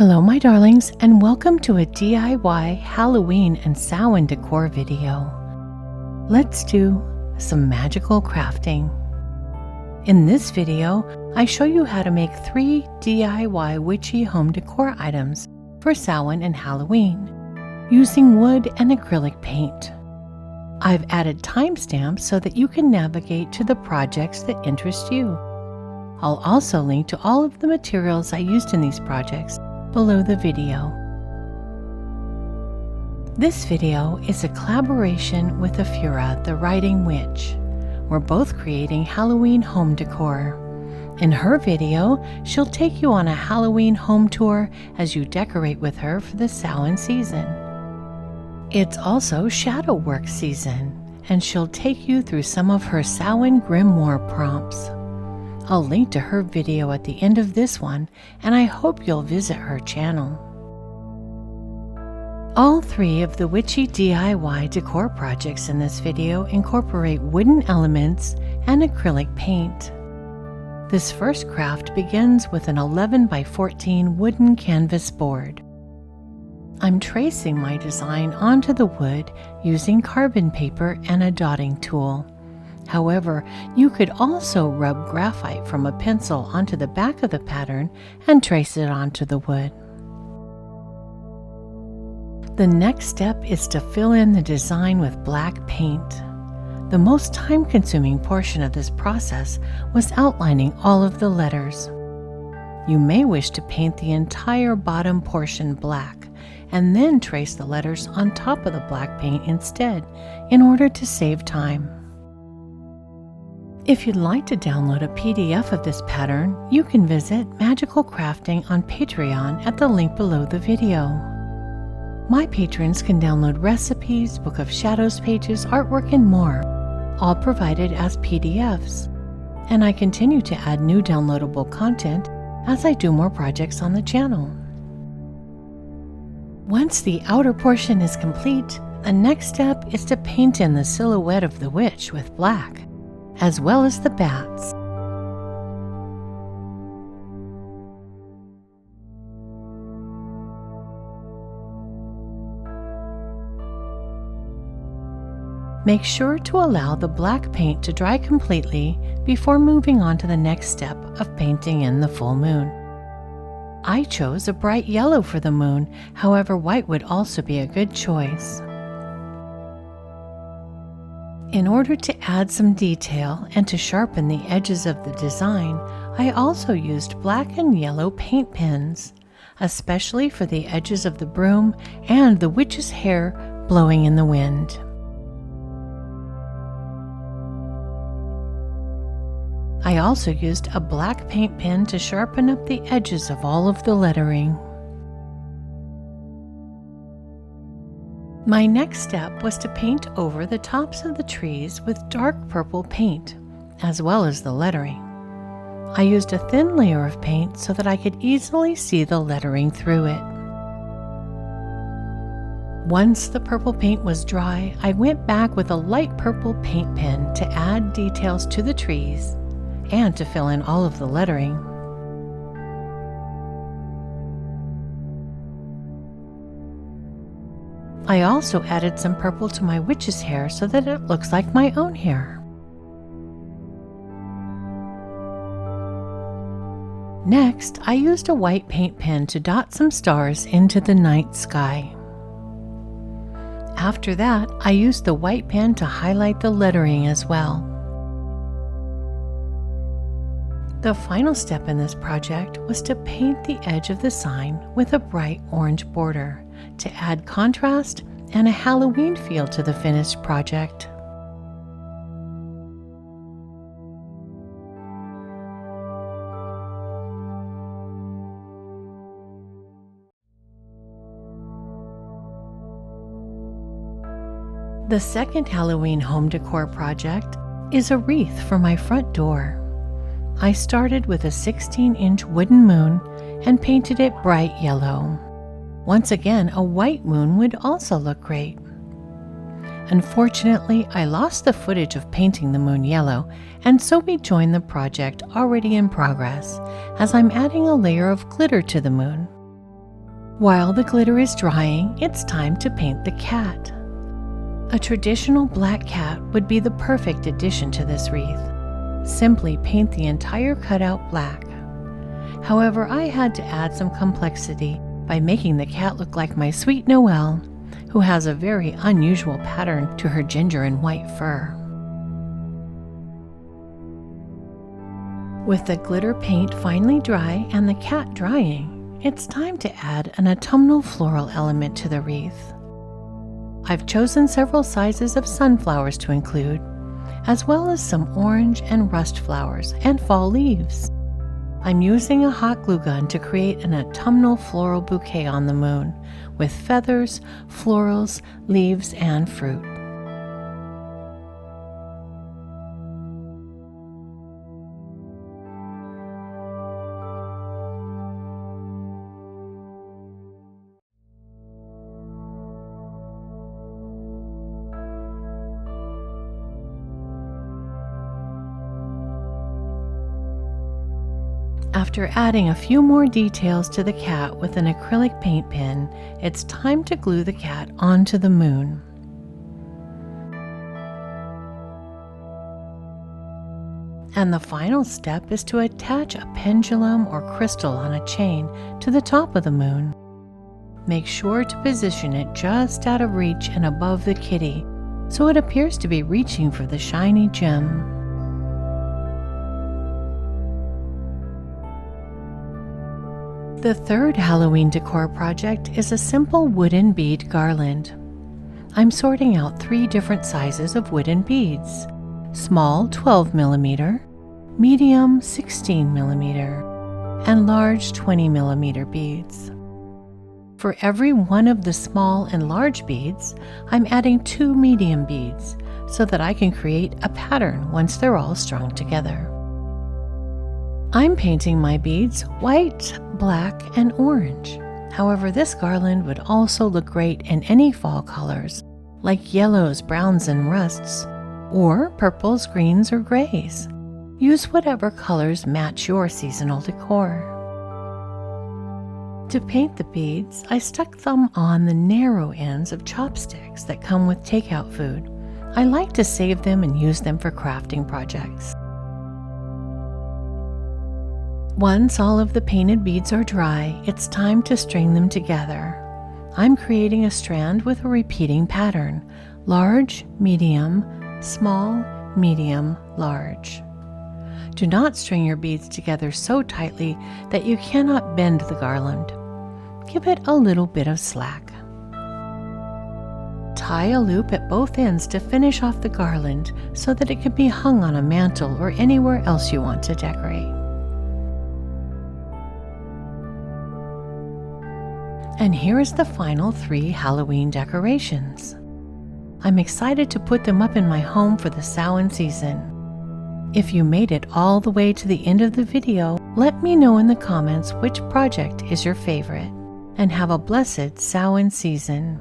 Hello my darlings, and welcome to a DIY Halloween and Samhain decor video. Let's do some magical crafting. In this video, I show you how to make 3 DIY witchy home decor items for Samhain and Halloween using wood and acrylic paint. I've added timestamps so that you can navigate to the projects that interest you. I'll also link to all of the materials I used in these projects below the video. This video is a collaboration with Afura The Writing Witch. We're both creating Halloween home decor. In her video, she'll take you on a Halloween home tour as you decorate with her for the Samhain season. It's also shadow work season, and she'll take you through some of her Samhain grimoire prompts. I'll link to her video at the end of this one, and I hope you'll visit her channel. All 3 of the witchy DIY decor projects in this video incorporate wooden elements and acrylic paint. This first craft begins with an 11 by 14 wooden canvas board. I'm tracing my design onto the wood using carbon paper and a dotting tool. However, you could also rub graphite from a pencil onto the back of the pattern and trace it onto the wood. The next step is to fill in the design with black paint. The most time-consuming portion of this process was outlining all of the letters. You may wish to paint the entire bottom portion black and then trace the letters on top of the black paint instead in order to save time. If you'd like to download a PDF of this pattern, you can visit Magical Crafting on Patreon at the link below the video. My patrons can download recipes, Book of Shadows pages, artwork, and more, all provided as PDFs. And I continue to add new downloadable content as I do more projects on the channel. Once the outer portion is complete, the next step is to paint in the silhouette of the witch with black, as well as the bats. Make sure to allow the black paint to dry completely before moving on to the next step of painting in the full moon. I chose a bright yellow for the moon, however white would also be a good choice. In order to add some detail and to sharpen the edges of the design, I also used black and yellow paint pens, especially for the edges of the broom and the witch's hair blowing in the wind. I also used a black paint pen to sharpen up the edges of all of the lettering. My next step was to paint over the tops of the trees with dark purple paint, as well as the lettering. I used a thin layer of paint so that I could easily see the lettering through it. Once the purple paint was dry, I went back with a light purple paint pen to add details to the trees and to fill in all of the lettering. I also added some purple to my witch's hair so that it looks like my own hair. Next, I used a white paint pen to dot some stars into the night sky. After that, I used the white pen to highlight the lettering as well. The final step in this project was to paint the edge of the sign with a bright orange border to add contrast and a Halloween feel to the finished project. The second Halloween home decor project is a wreath for my front door. I started with a 16-inch wooden moon and painted it bright yellow. Once again, a white moon would also look great. Unfortunately, I lost the footage of painting the moon yellow, and so we joined the project already in progress, as I'm adding a layer of glitter to the moon. While the glitter is drying, it's time to paint the cat. A traditional black cat would be the perfect addition to this wreath. Simply paint the entire cutout black. However, I had to add some complexity by making the cat look like my sweet Noelle, who has a very unusual pattern to her ginger and white fur. With the glitter paint finally dry and the cat drying, it's time to add an autumnal floral element to the wreath. I've chosen several sizes of sunflowers to include, as well as some orange and rust flowers and fall leaves. I'm using a hot glue gun to create an autumnal floral bouquet on the moon, with feathers, florals, leaves, and fruit. After adding a few more details to the cat with an acrylic paint pen, it's time to glue the cat onto the moon. And the final step is to attach a pendulum or crystal on a chain to the top of the moon. Make sure to position it just out of reach and above the kitty, so it appears to be reaching for the shiny gem. The third Halloween decor project is a simple wooden bead garland. I'm sorting out 3 different sizes of wooden beads: small 12mm, medium 16mm, and large 20mm beads. For every one of the small and large beads, I'm adding 2 medium beads so that I can create a pattern once they're all strung together. I'm painting my beads white, black, and orange. However, this garland would also look great in any fall colors, like yellows, browns, and rusts, or purples, greens, or grays. Use whatever colors match your seasonal decor. To paint the beads, I stuck them on the narrow ends of chopsticks that come with takeout food. I like to save them and use them for crafting projects. Once all of the painted beads are dry, it's time to string them together. I'm creating a strand with a repeating pattern: large, medium, small, medium, large. Do not string your beads together so tightly that you cannot bend the garland. Give it a little bit of slack. Tie a loop at both ends to finish off the garland so that it can be hung on a mantle or anywhere else you want to decorate. And here is the final 3 Halloween decorations. I'm excited to put them up in my home for the Samhain season. If you made it all the way to the end of the video, let me know in the comments which project is your favorite. And have a blessed Samhain season.